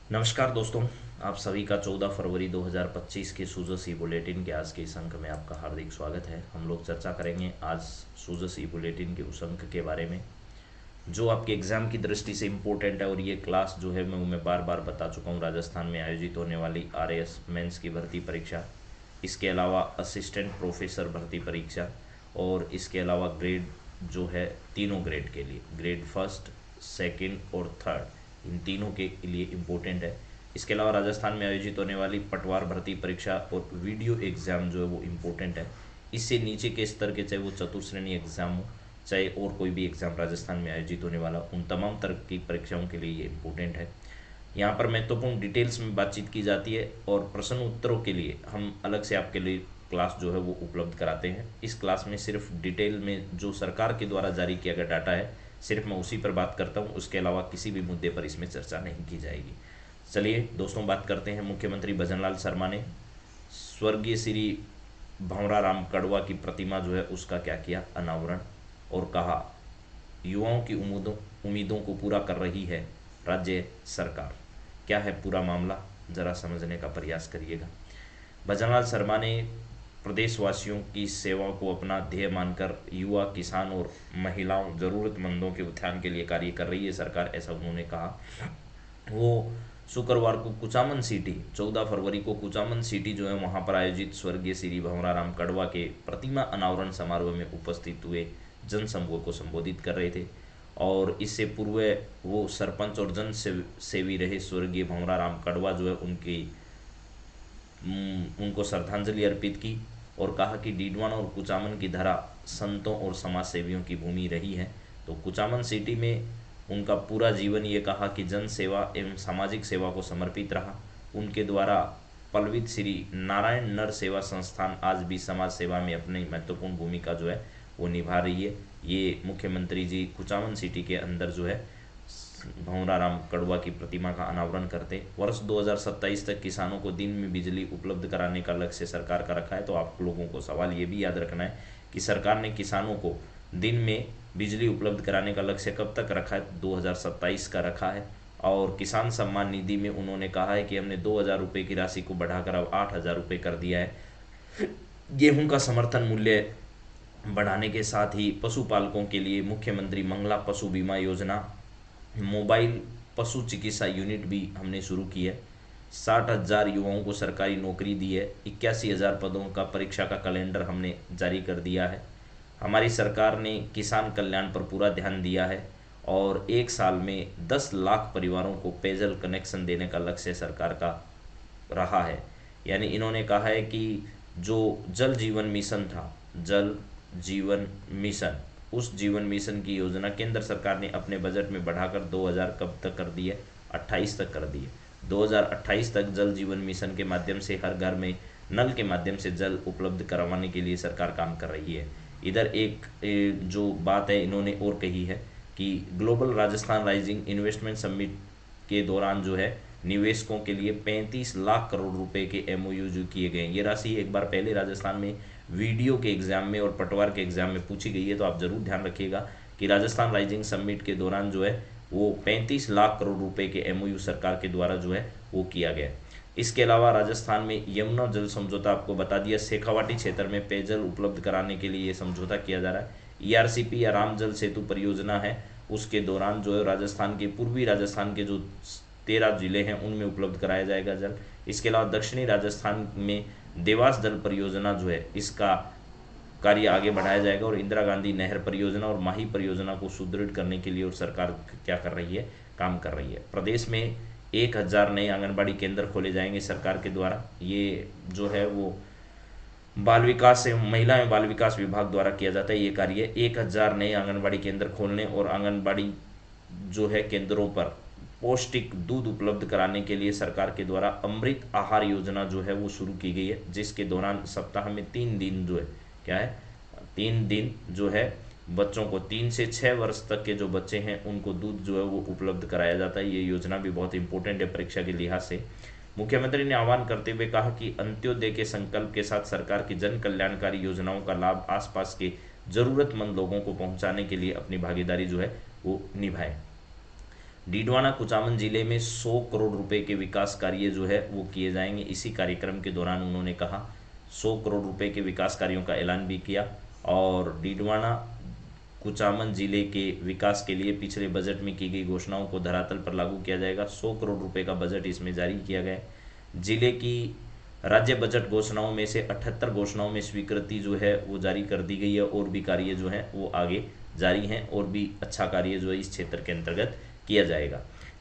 नमस्कार दोस्तों। आप सभी का 14 फरवरी 2025 के सूजस ई बुलेटिन के आज के इस अंक में आपका हार्दिक स्वागत है। हम लोग चर्चा करेंगे आज सूजस ई बुलेटिन के उस अंक के बारे में जो आपके एग्ज़ाम की दृष्टि से इम्पोर्टेंट है। और ये क्लास जो है मैं बार बार बता चुका हूँ, राजस्थान में आयोजित होने वाली RAS मेंस की भर्ती परीक्षा, इसके अलावा असिस्टेंट प्रोफेसर भर्ती परीक्षा, और इसके अलावा ग्रेड जो है तीनों ग्रेड के लिए, ग्रेड फर्स्ट, सेकंड और थर्ड, इन तीनों के लिए इम्पोर्टेंट है। इसके अलावा राजस्थान में आयोजित होने वाली पटवार भर्ती परीक्षा और वीडियो एग्ज़ाम जो है वो इम्पोर्टेंट है। इससे नीचे के स्तर के, चाहे वो चतुश्रेणी एग्ज़ाम हो, चाहे और कोई भी एग्ज़ाम राजस्थान में आयोजित होने वाला, उन तमाम तरह की परीक्षाओं के लिए ये इम्पोर्टेंट है। यहाँ पर महत्वपूर्ण डिटेल्स में बातचीत की जाती है और प्रश्न उत्तरों के लिए हम अलग से आपके लिए क्लास जो है वो उपलब्ध कराते हैं। इस क्लास में सिर्फ डिटेल में जो सरकार के द्वारा जारी किया गया डाटा है, सिर्फ मैं उसी पर बात करता हूँ। उसके अलावा किसी भी मुद्दे पर इसमें चर्चा नहीं की जाएगी। चलिए दोस्तों, बात करते हैं। मुख्यमंत्री भजनलाल शर्मा ने स्वर्गीय श्री भंवराराम कड़वा की प्रतिमा जो है उसका क्या किया, अनावरण, और कहा युवाओं की उम्मीदों को पूरा कर रही है राज्य सरकार। क्या है पूरा मामला, जरा समझने का प्रयास करिएगा। भजनलाल शर्मा ने प्रदेशवासियों की सेवा को अपना ध्येय मानकर युवा, किसान और महिलाओं, जरूरतमंदों के उत्थान के लिए कार्य कर रही है सरकार, ऐसा उन्होंने कहा। वो शुक्रवार को कुचामन सिटी, 14 फरवरी को कुचामन सिटी जो है वहाँ पर आयोजित स्वर्गीय श्री भंवराराम कड़वा के प्रतिमा अनावरण समारोह में उपस्थित हुए जनसमूह को संबोधित कर रहे थे। और इससे पूर्व वो सरपंच और जन सेवी रहे स्वर्गीय भंवराराम कड़वा जो है उनको श्रद्धांजलि अर्पित की और कहा कि डीडवाना और कुचामन की धरा संतों और समाज सेवियों की भूमि रही है। तो कुचामन सिटी में उनका पूरा जीवन, ये कहा कि जन सेवा एवं सामाजिक सेवा को समर्पित रहा। उनके द्वारा पल्वित श्री नारायण नर सेवा संस्थान आज भी समाज सेवा में अपनी महत्वपूर्ण भूमिका जो है वो निभा रही है। ये मुख्यमंत्री जी कुचामन सिटी के अंदर जो है भंवराराम कड़वा की प्रतिमा का अनावरण करते। वर्ष 2027 तक किसानों को दिन में बिजली उपलब्ध कराने का लक्ष्य सरकार का रखा है। तो आप लोगों को सवाल ये भी याद रखना है कि सरकार ने किसानों को दिन में बिजली उपलब्ध कराने का लक्ष्य कब तक रखा है, 2027 का रखा है। और किसान सम्मान निधि में उन्होंने कहा है कि हमने 2,000 रुपये की राशि को बढ़ाकर अब 8,000 रुपये कर दिया है। गेहूं का समर्थन मूल्य बढ़ाने के साथ ही पशुपालकों के लिए मुख्यमंत्री मंगला पशु बीमा योजना, मोबाइल पशु चिकित्सा यूनिट भी हमने शुरू की है। 60,000 युवाओं को सरकारी नौकरी दी है। 81,000 पदों का परीक्षा का कैलेंडर हमने जारी कर दिया है। हमारी सरकार ने किसान कल्याण पर पूरा ध्यान दिया है और एक साल में 10 लाख परिवारों को पेयजल कनेक्शन देने का लक्ष्य सरकार का रहा है। यानी इन्होंने कहा है कि जो जल जीवन मिशन था, जल जीवन मिशन, उस जीवन मिशन की योजना केंद्र सरकार ने अपने बजट में बढ़ाकर 2000 कब तक कर दी है, 28 तक कर दी है। 2028 तक जल जीवन मिशन के माध्यम से हर घर में नल के माध्यम से जल उपलब्ध करवाने के लिए सरकार काम कर रही है। इधर एक जो बात है इन्होंने और कही है कि global Rajasthan rising investment summit के दौरान जो है निवेशकों के लिए 35 लाख करोड़ रुपए के MOU जो किए गए हैं। ये राशि एक बार पहले राजस्थान में वीडियो के एग्जाम में और पटवार के एग्जाम में पूछी गई है। तो आप जरूर ध्यान रखिएगा कि राजस्थान राइजिंग समिट के दौरान जो है वो 35 लाख करोड़ रुपए के MOU सरकार के द्वारा जो है वो किया गया। इसके अलावा राजस्थान में यमुना जल समझौता आपको बता दिया, शेखावाटी क्षेत्र में पेयजल उपलब्ध कराने के लिए ये समझौता किया जा रहा है। ERCP या राम जल सेतु परियोजना है, उसके दौरान जो है राजस्थान के, पूर्वी राजस्थान के जो 13 जिले हैं उनमें उपलब्ध कराया जाएगा जल। इसके अलावा दक्षिणी राजस्थान में देवास जल परियोजना जो है इसका कार्य आगे बढ़ाया जाएगा और इंदिरा गांधी नहर परियोजना और माही परियोजना को सुदृढ़ करने के लिए और सरकार क्या कर रही है, काम कर रही है। प्रदेश में 1,000 नए आंगनबाड़ी केंद्र खोले जाएंगे सरकार के द्वारा। ये जो है वो बाल विकास से, महिला एवं बाल विकास विभाग द्वारा किया जाता है ये कार्य। 1,000 नए आंगनबाड़ी केंद्र खोलने और आंगनबाड़ी जो है केंद्रों पर पौष्टिक दूध उपलब्ध कराने के लिए सरकार के द्वारा अमृत आहार योजना जो है वो शुरू की गई है, जिसके दौरान सप्ताह में 3 दिन जो है क्या है, 3 दिन जो है बच्चों को, 3 से 6 वर्ष तक के जो बच्चे हैं उनको दूध जो है वो उपलब्ध कराया जाता है। ये योजना भी बहुत इंपॉर्टेंट है परीक्षा के लिहाज से। मुख्यमंत्री ने आह्वान करते हुए कहा कि अंत्योदय के संकल्प के साथ सरकार की जन कल्याणकारी योजनाओं का लाभ आसपास के जरूरतमंद लोगों को पहुंचाने के लिए अपनी भागीदारी जो है वो निभाए। डीडवाना कुचामन जिले में 100 करोड़ रुपए के विकास कार्य जो है वो किए जाएंगे। इसी कार्यक्रम के दौरान उन्होंने कहा 100 करोड़ रुपए के विकास कार्यों का ऐलान भी किया। और डीडवाना कुचामन जिले के विकास के लिए पिछले बजट में की गई घोषणाओं को धरातल पर लागू किया जाएगा। 100 करोड़ रुपए का बजट इसमें जारी किया गया। जिले की राज्य बजट घोषणाओं में से 78 घोषणाओं में स्वीकृति जो है वो जारी कर दी गई है, और भी कार्य जो है वो आगे जारी हैं, और भी अच्छा कार्य जो है इस क्षेत्र के अंतर्गत किया जाएगा।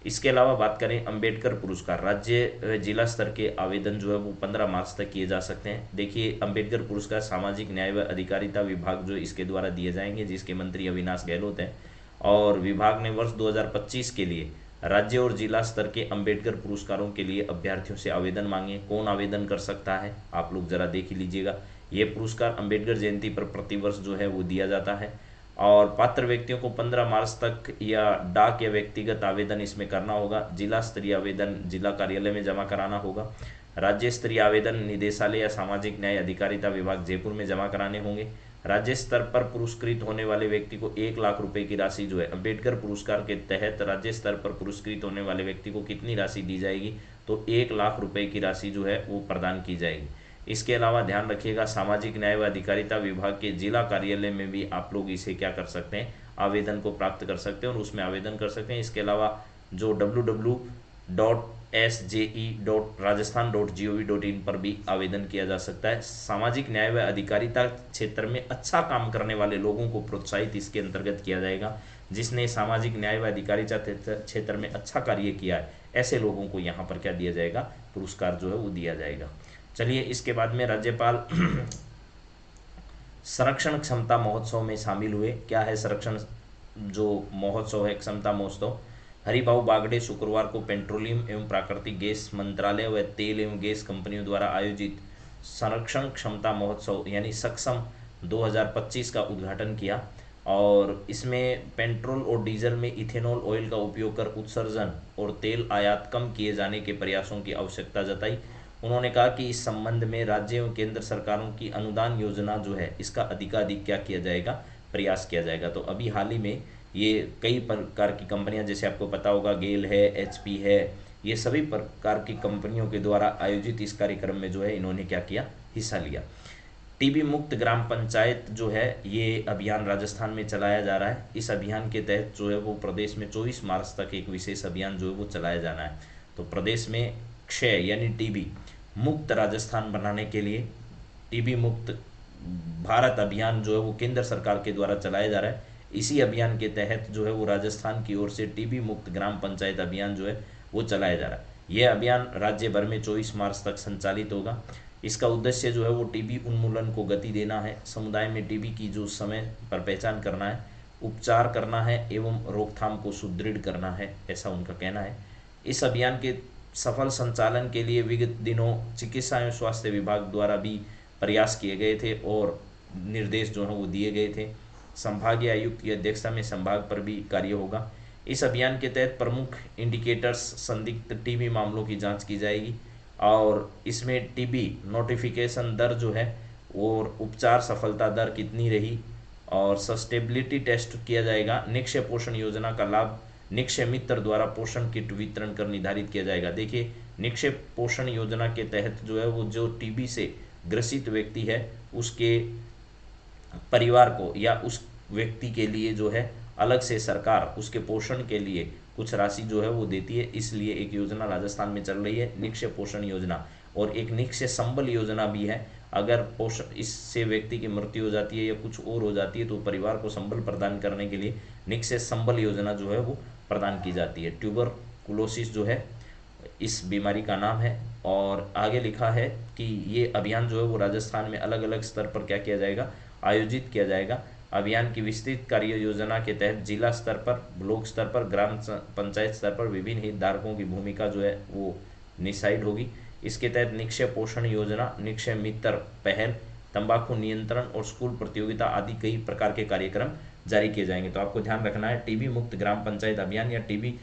इसके अलावा बात करें अंबेडकर पुरस्कार, राज्य जिला स्तर के आवेदन जो है वो 15 मार्च तक किए जा सकते हैं। देखिए, अंबेडकर पुरस्कार सामाजिक न्याय व अधिकारिता विभाग जो इसके द्वारा दिए जाएंगे, जिसके मंत्री अविनाश गहलोत हैं। और विभाग ने वर्ष 2025 के लिए राज्य और जिला स्तर के अंबेडकर पुरस्कारों के लिए अभ्यर्थियों से आवेदन मांगे। कौन आवेदन कर सकता है, आप लोग जरा देख ही लीजिएगा। ये पुरस्कार अंबेडकर जयंती पर प्रतिवर्ष जो है वो दिया जाता है, और पात्र व्यक्तियों को 15 मार्च तक या डाक या व्यक्तिगत आवेदन इसमें करना होगा। जिला स्तरीय आवेदन जिला कार्यालय में जमा कराना होगा। राज्य स्तरीय आवेदन निदेशालय या सामाजिक न्याय अधिकारिता विभाग जयपुर में जमा कराने होंगे। राज्य स्तर पर पुरस्कृत होने वाले व्यक्ति को 1 लाख रुपए की राशि जो है, अंबेडकर पुरस्कार के तहत राज्य स्तर पर पुरस्कृत होने वाले व्यक्ति को कितनी राशि दी जाएगी, तो 1 लाख रुपए की राशि जो है वो प्रदान की जाएगी। इसके अलावा ध्यान रखिएगा, सामाजिक न्याय व अधिकारिता विभाग के जिला कार्यालय में भी आप लोग इसे क्या कर सकते हैं, आवेदन को प्राप्त कर सकते हैं और उसमें आवेदन कर सकते हैं। इसके अलावा जो www.sje.rajasthan.gov.in पर भी आवेदन किया जा सकता है। सामाजिक न्याय व अधिकारिता क्षेत्र में अच्छा काम करने वाले लोगों को प्रोत्साहित इसके अंतर्गत किया जाएगा। जिसने सामाजिक न्याय व अधिकारिता क्षेत्र में अच्छा कार्य किया है, ऐसे लोगों को यहाँ पर क्या दिया जाएगा, पुरस्कार जो है वो दिया जाएगा। चलिए, इसके बाद में राज्यपाल संरक्षण क्षमता महोत्सव में शामिल हुए। क्या है संरक्षण जो महोत्सव है, क्षमता महोत्सव? हरिभाऊ बागड़े शुक्रवार को पेट्रोलियम एवं प्राकृतिक गैस मंत्रालय व तेल एवं गैस कंपनियों द्वारा आयोजित संरक्षण क्षमता महोत्सव यानी सक्षम 2025 का उद्घाटन किया। और इसमें पेट्रोल और डीजल में इथेनॉल ऑयल का उपयोग कर उत्सर्जन और तेल आयात कम किए जाने के प्रयासों की आवश्यकता जताई। उन्होंने कहा कि इस संबंध में राज्य एवं केंद्र सरकारों की अनुदान योजना जो है, इसका अधिकाधिक क्या किया जाएगा, प्रयास किया जाएगा। तो अभी हाल ही में ये कई प्रकार की कंपनियां, जैसे आपको पता होगा गेल है, एचपी है, ये सभी प्रकार की कंपनियों के द्वारा आयोजित इस कार्यक्रम में जो है इन्होंने क्या किया, हिस्सा लिया। टीबी मुक्त ग्राम पंचायत जो है, ये अभियान राजस्थान में चलाया जा रहा है। इस अभियान के तहत जो है वो प्रदेश में 24 मार्च तक एक विशेष अभियान जो है वो चलाया जाना है। तो प्रदेश में क्षय यानी टीबी मुक्त राजस्थान बनाने के लिए टीबी मुक्त भारत अभियान जो है वो केंद्र सरकार के द्वारा चलाया जा रहा है। इसी अभियान के तहत जो है वो राजस्थान की ओर से टीबी मुक्त ग्राम पंचायत अभियान जो है वो चलाया जा रहा है। यह अभियान राज्य भर में 24 मार्च तक संचालित होगा। इसका उद्देश्य जो है वो टीबी उन्मूलन को गति देना है, समुदाय में टीबी की जो समय पर पहचान करना है, उपचार करना है एवं रोकथाम को सुदृढ़ करना है, ऐसा उनका कहना है। इस अभियान के सफल संचालन के लिए विगत दिनों चिकित्सा एवं स्वास्थ्य विभाग द्वारा भी प्रयास किए गए थे और निर्देश जो है वो दिए गए थे। संभागीय आयुक्त की अध्यक्षता में संभाग पर भी कार्य होगा। इस अभियान के तहत प्रमुख इंडिकेटर्स संदिग्ध टीबी मामलों की जांच की जाएगी और इसमें टीबी नोटिफिकेशन दर जो है और उपचार सफलता दर कितनी रही और सस्टेबिलिटी टेस्ट किया जाएगा। निक्षय पोषण योजना का लाभ निक्षय मित्र द्वारा पोषण किट वितरण कर निर्धारित किया जाएगा। देखिए, निक्षय पोषण योजना के तहत जो है वो जो टीबी से ग्रसित व्यक्ति है उसके परिवार को या उस व्यक्ति के लिए जो है अलग से सरकार उसके पोषण के लिए कुछ राशि जो है वो देती है। इसलिए एक योजना राजस्थान में चल रही है, निक्षय पोषण योजना, और एक निक्षय संबल योजना भी है। अगर पोषण इससे व्यक्ति की मृत्यु हो जाती है या कुछ और हो जाती है तो परिवार को संबल प्रदान करने के लिए निक्षय संबल योजना जो है वो प्रदान की जाती है। ट्यूबरकुलोसिस जो है इस बीमारी का नाम है। और आगे लिखा है कि ये अभियान जो है वो राजस्थान में अलग अलग स्तर पर क्या किया जाएगा, आयोजित किया जाएगा। अभियान की विस्तृत कार्य योजना के तहत जिला स्तर पर, ब्लॉक स्तर पर, ग्राम पंचायत स्तर पर विभिन्न हितधारकों की भूमिका जो है वो निसाइड होगी। इसके तहत निक्षय पोषण योजना, निक्षय मित्र पहल, तंबाकू नियंत्रण और स्कूल प्रतियोगिता आदि कई प्रकार के कार्यक्रम जारी किए जाएंगे। तो आपको ध्यान रखना है, टीबी मुक्त ग्राम पंचायत अभियान या टीबी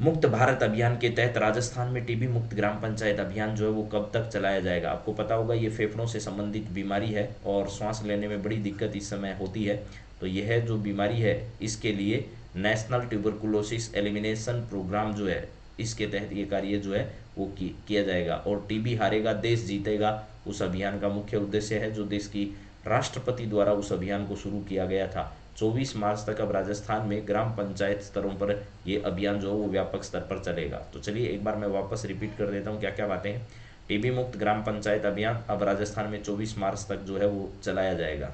मुक्त भारत अभियान के तहत राजस्थान में टीबी मुक्त ग्राम पंचायत अभियान जो है वो कब तक चलाया जाएगा। आपको पता होगा ये फेफड़ों से संबंधित बीमारी है और सांस लेने में बड़ी दिक्कत इस समय होती है। तो यह जो बीमारी है इसके लिए नेशनल ट्यूबरकुलोसिस एलिमिनेशन प्रोग्राम जो है, इसके तहत ये कार्य जो है वो किया जाएगा। और टीबी हारेगा देश जीतेगा उस अभियान का मुख्य उद्देश्य है, जो देश की राष्ट्रपति द्वारा उस अभियान को शुरू किया गया था। 24 मार्च तक अब राजस्थान में ग्राम पंचायत स्तरों पर ये अभियान जो है वो व्यापक स्तर पर चलेगा। तो चलिए एक बार मैं वापस रिपीट कर देता हूँ क्या क्या बातें हैं। टीबी मुक्त ग्राम पंचायत अभियान अब राजस्थान में 24 मार्च तक जो है वो चलाया जाएगा।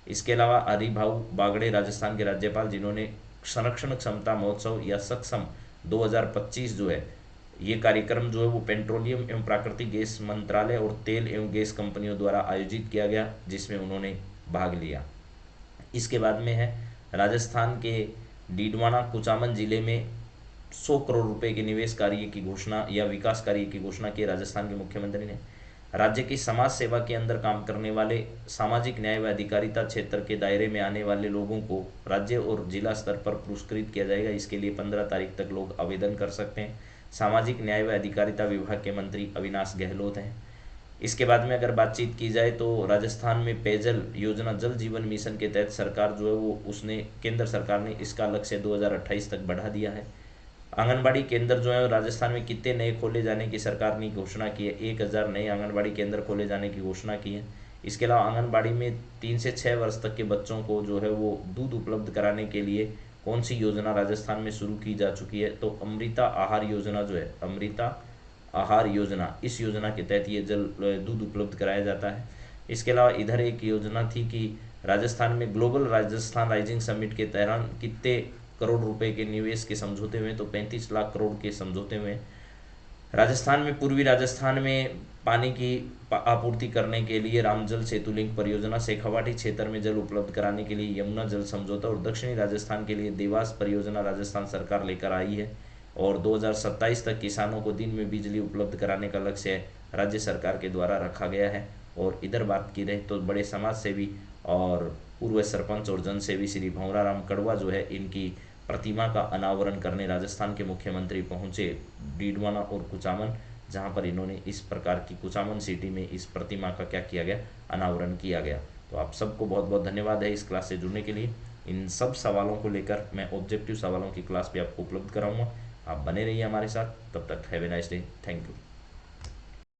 इसके अलावा हरिभाऊ बागड़े राजस्थान के राज्यपाल, जिन्होंने संरक्षण क्षमता महोत्सव या सक्षम 2025 जो है ये कार्यक्रम जो है वो पेट्रोलियम एवं प्राकृतिक गैस मंत्रालय और तेल एवं गैस कंपनियों द्वारा आयोजित किया गया, जिसमें उन्होंने भाग लिया। इसके बाद में है राजस्थान के डीडवाना कुचामन जिले में 100 करोड़ रुपए के निवेश कार्य की घोषणा या विकास कार्य की घोषणा की राजस्थान के मुख्यमंत्री ने। राज्य की समाज सेवा के अंदर काम करने वाले सामाजिक न्याय व अधिकारिता क्षेत्र के दायरे में आने वाले लोगों को राज्य और जिला स्तर पर पुरस्कृत किया जाएगा। इसके लिए 15 तारीख तक लोग आवेदन कर सकते हैं। सामाजिक न्याय व अधिकारिता विभाग के मंत्री अविनाश गहलोत हैं। इसके बाद में अगर बातचीत की जाए तो राजस्थान में पेयजल योजना जल जीवन मिशन के तहत सरकार जो है वो उसने केंद्र सरकार ने इसका लक्ष्य 2028 तक बढ़ा दिया है। आंगनबाड़ी केंद्र जो है राजस्थान में कितने नए खोले जाने की सरकार ने घोषणा की है, 1000 नए आंगनबाड़ी केंद्र खोले जाने की घोषणा की है। इसके अलावा आंगनबाड़ी में 3 से 6 वर्ष तक के बच्चों को जो है वो दूध उपलब्ध कराने के लिए कौन सी योजना राजस्थान में शुरू की जा चुकी है, तो अमृता आहार योजना जो है, अमृता आहार योजना, इस योजना के तहत ये दूध उपलब्ध कराया जाता है। इसके अलावा इधर एक योजना थी कि राजस्थान में ग्लोबल राजस्थान राइजिंग समिट के दौरान कितने करोड़ रुपए के निवेश के समझौते हुए, तो 35 लाख करोड़ के समझौते हुए। राजस्थान में पूर्वी राजस्थान में पानी की आपूर्ति करने के लिए रामजल सेतु लिंक परियोजना, शेखावाटी क्षेत्र में जल उपलब्ध कराने के लिए यमुना जल समझौता और दक्षिणी राजस्थान के लिए देवास परियोजना राजस्थान सरकार लेकर आई है। और 2027 तक किसानों को दिन में बिजली उपलब्ध कराने का लक्ष्य राज्य सरकार के द्वारा रखा गया है। और इधर बात की रहे तो बड़े समाज सेवी और पूर्व सरपंच और जनसेवी श्री भंवरा राम कड़वा जो है, इनकी प्रतिमा का अनावरण करने राजस्थान के मुख्यमंत्री पहुंचे डीडवाना और कुचामन, जहां पर इन्होंने इस प्रकार की कुचामन सिटी में इस प्रतिमा का क्या किया गया, अनावरण किया गया। तो आप सबको बहुत बहुत धन्यवाद है इस क्लास से जुड़ने के लिए। इन सब सवालों को लेकर मैं ऑब्जेक्टिव सवालों की क्लास भी आपको उपलब्ध कराऊंगा। आप बने रहिए हमारे साथ, तब तक have a nice day, thank you.